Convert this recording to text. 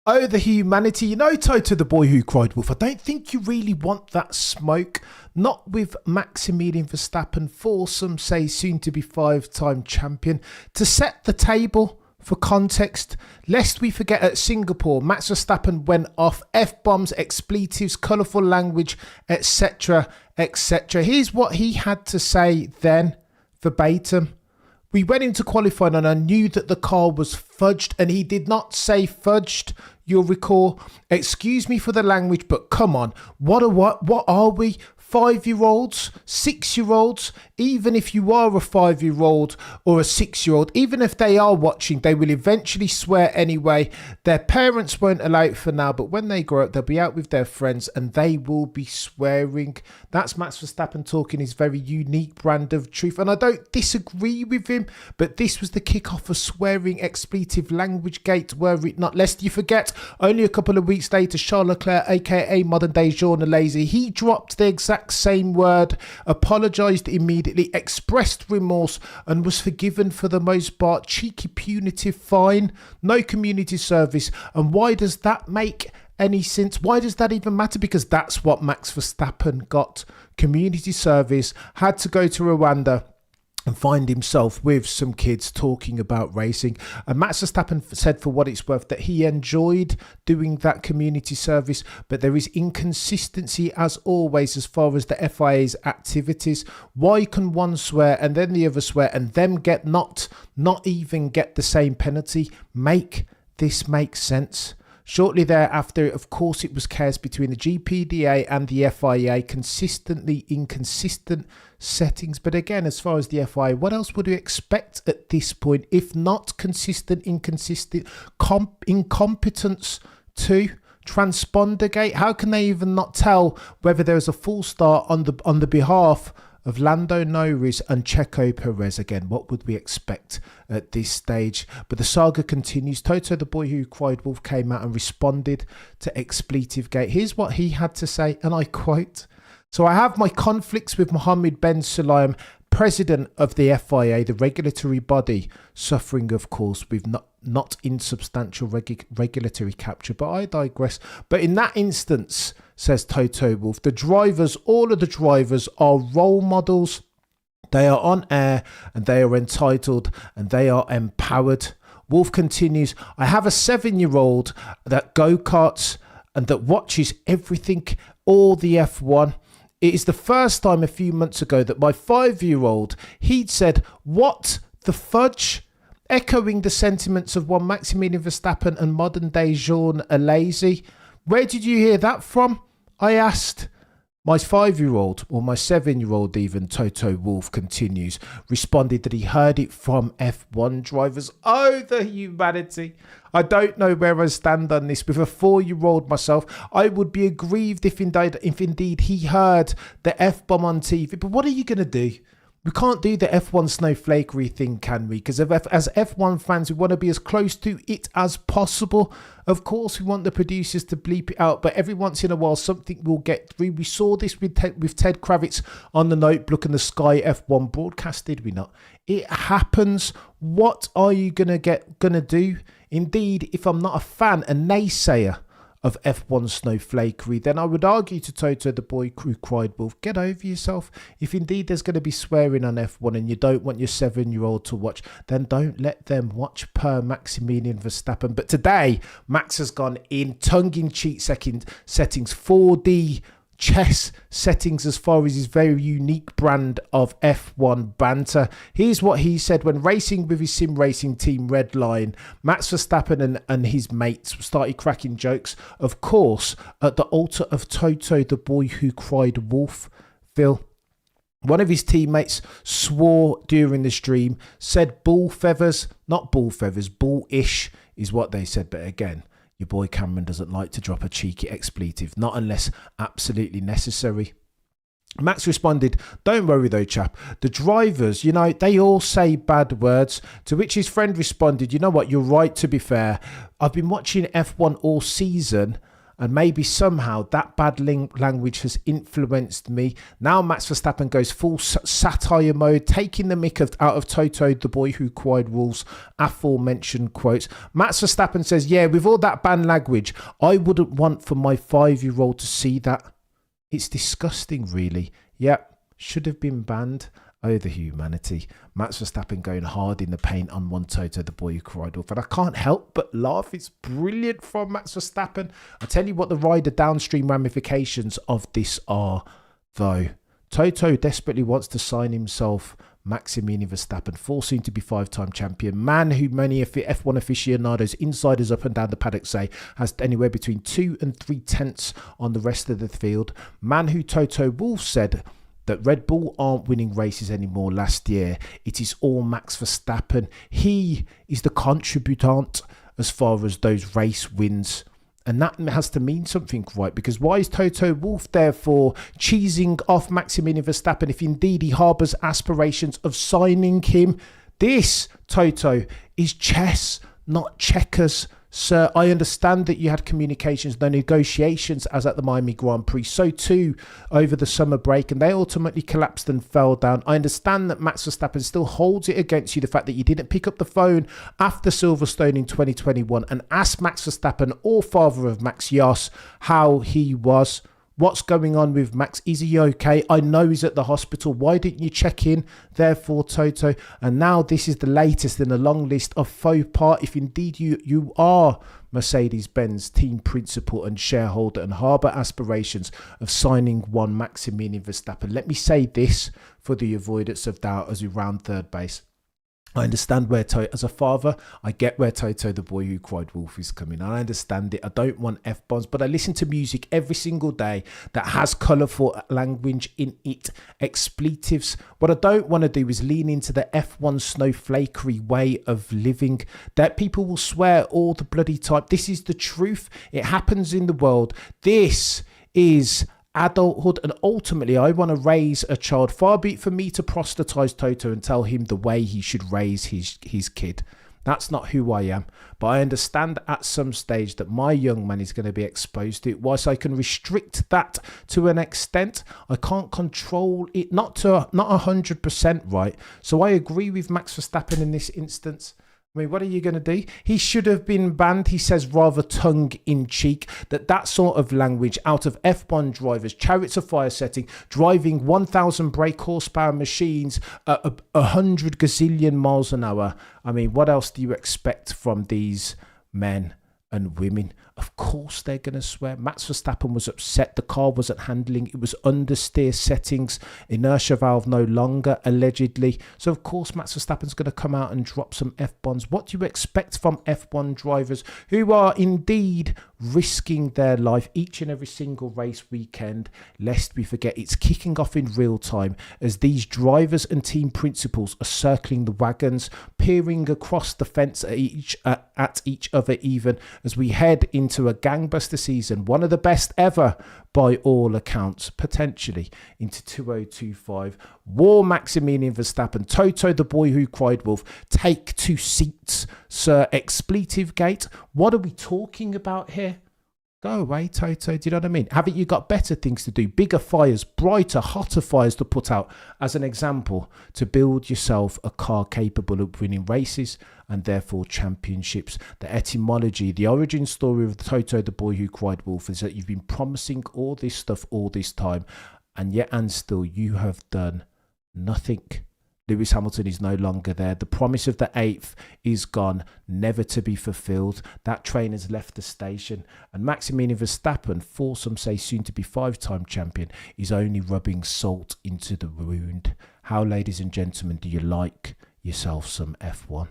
Oh, the humanity. You know, Toto, the boy who cried wolf, I don't think you really want that smoke. Not with Maximilian Verstappen, for some say soon to be 5-time champion. To set the table for context, lest we forget at Singapore, Max Verstappen went off F-bombs, expletives, colourful language, etc, etc. Here's what he had to say then, verbatim. We went into qualifying and I knew that the car was fudged, and he did not say fudged, you'll recall. Excuse me for the language, but come on, what are we? 5-year-olds, 6-year-olds, even if you are a 5-year-old or a 6-year-old, even if they are watching, they will eventually swear anyway. Their parents won't allow it for now, but when they grow up, they'll be out with their friends and they will be swearing. That's Max Verstappen talking his very unique brand of truth. And I don't disagree with him, but this was the kickoff of swearing expletive language gate, were it not? Lest you forget, only a couple of weeks later, Charles Leclerc, aka modern day Jean Lazy, he dropped the exact same word, apologised immediately, expressed remorse, and was forgiven for the most part. Cheeky punitive fine, no community service. And why does that make any sense? Why does that even matter? Because that's what Max Verstappen got. Community service, had to go to Rwanda and find himself with some kids talking about racing. And Max Verstappen said, for what it's worth, that he enjoyed doing that community service, but there is inconsistency as always as far as the FIA's activities. Why can one swear and then the other swear and them get not even get the same penalty? Make this make sense? Shortly thereafter, of course, it was chaos between the GPDA and the FIA, consistently inconsistent settings. But again, as far as the FIA, what else would you expect at this point, if not consistent, inconsistent, incompetence too? Transpondergate, how can they even not tell whether there's a full start on the behalf of Lando Norris and Checo Perez? Again, what would we expect at this stage? But the saga continues. Toto, the boy who cried wolf, came out and responded to expletive gate. Here's what he had to say, and I quote, "So I have my conflicts with Mohammed Ben Sulayem, president of the FIA, the regulatory body, suffering, of course, with not insubstantial regulatory capture. But I digress. But in that instance," says Toto Wolff, "the drivers, all of the drivers are role models. They are on air and they are entitled and they are empowered." Wolff continues, "I have a 7-year-old that go-karts and that watches everything, all the F1. It is the first time a few months ago that my 5-year-old, he'd said, 'What the fudge?' Echoing the sentiments of one Maximilian Verstappen and modern day Jean Lazy. Where did you hear that from?" I asked. My 5-year-old, or my 7-year-old even, Toto Wolff continues, responded that he heard it from F1 drivers. Oh, the humanity. I don't know where I stand on this. With a 4-year-old myself, I would be aggrieved if indeed he heard the F-bomb on TV. But what are you going to do? We can't do the F1 snowflakery thing, can we? Because as F1 fans, we want to be as close to it as possible. Of course, we want the producers to bleep it out, but every once in a while, something will get through. We saw this with Ted Kravitz on the Notebook and the Sky F1 broadcast, did we not? It happens. What are you gonna do? Indeed, if I'm not a fan, a naysayer of F1 snowflakery, then I would argue to Toto, the boy who cried wolf, get over yourself. If indeed there's going to be swearing on F1 and you don't want your 7-year-old to watch, then don't let them watch, per Maximilian Verstappen. But today, Max has gone in tongue-in-cheek settings, 4D chess settings, as far as his very unique brand of F1 banter. Here's what he said when racing with his sim racing team Red Line. Max Verstappen and his mates started cracking jokes, of course, at the altar of Toto, the boy who cried wolf. Phil, one of his teammates, swore during the stream, said bull feathers, not bull feathers, bullish is what they said. But again, your boy Cameron doesn't like to drop a cheeky expletive, not unless absolutely necessary. Max responded, "Don't worry though, chap. The drivers, they all say bad words." To which his friend responded, "You know what, you're right, to be fair. I've been watching F1 all season And maybe somehow that bad language has influenced me. Now Max Verstappen goes full satire mode, taking the mick out of Toto, the boy who cried wolves, aforementioned quotes. Max Verstappen says, yeah, with all that bad language, I wouldn't want for my 5-year-old to see that. It's disgusting, really. Yep, should have been banned. Oh, the humanity. Max Verstappen going hard in the paint on one Toto, the boy who cried wolf. And I can't help but laugh. It's brilliant from Max Verstappen. I tell you what the rider downstream ramifications of this are, though. Toto desperately wants to sign himself Maximilian Verstappen, forcing to be 5-time champion. Man who many F1 aficionados, insiders up and down the paddock say has anywhere between 2 and 3/10 on the rest of the field. Man who Toto Wolff said that Red Bull aren't winning races anymore last year. It is all Max Verstappen. He is the contributant as far as those race wins. And that has to mean something, right? Because why is Toto Wolff therefore cheesing off Maximilian Verstappen if indeed he harbours aspirations of signing him? This, Toto, is chess, not checkers. Sir, I understand that you had communications, no negotiations as at the Miami Grand Prix. So too over the summer break, and they ultimately collapsed and fell down. I understand that Max Verstappen still holds it against you, the fact that you didn't pick up the phone after Silverstone in 2021 and ask Max Verstappen, or father of Max Yos, how he was. What's going on with Max? Is he okay? I know he's at the hospital. Why didn't you check in? Therefore, Toto. And now this is the latest in a long list of faux pas. If indeed you are Mercedes-Benz team principal and shareholder and harbour aspirations of signing one Maximilian Verstappen, let me say this for the avoidance of doubt as we round third base. I understand where Toto, as a father, I get where Toto, the boy who cried wolf, is coming. I understand it. I don't want F-bombs, but I listen to music every single day that has colourful language in it, expletives. What I don't want to do is lean into the F1 snowflakery way of living that people will swear all the bloody time. This is the truth. It happens in the world. This is adulthood, and ultimately I want to raise a child. Far be it for me to proselytize Toto and tell him the way he should raise his kid. That's not who I am. But I understand at some stage that my young man is going to be exposed to it. Whilst I can restrict that to an extent, I can't control it, not 100%, right? So I agree with Max Verstappen in this instance. I mean, what are you going to do? He should have been banned, he says, rather tongue-in-cheek, that sort of language out of F1 drivers, chariots of fire setting, driving 1,000 brake horsepower machines at 100 gazillion miles an hour. I mean, what else do you expect from these men and women? Of course they're going to swear. Max Verstappen was upset. The car wasn't handling. It was understeer settings. Inertia valve no longer, allegedly. So, of course, Max Verstappen's going to come out and drop some F-bombs. What do you expect from F1 drivers who are indeed risking their life each and every single race weekend? Lest we forget, it's kicking off in real time as these drivers and team principals are circling the wagons, peering across the fence at each other, even as we head into a gangbuster season, one of the best ever by all accounts, potentially into 2025. War Maximilian Verstappen, Toto the boy who cried wolf, take 2 seats, sir. Expletive gate. What are we talking about here? Go away, Toto. Do you know what I mean? Haven't you got better things to do? Bigger fires, brighter, hotter fires to put out as an example to build yourself a car capable of winning races and therefore championships. The etymology, the origin story of Toto, the boy who cried wolf, is that you've been promising all this stuff all this time, and yet and still you have done nothing. Lewis Hamilton is no longer there. The promise of the 8th is gone, never to be fulfilled. That train has left the station. And Maximilian Verstappen, for some say soon to be 5-time champion, is only rubbing salt into the wound. How, ladies and gentlemen, do you like yourself some F1?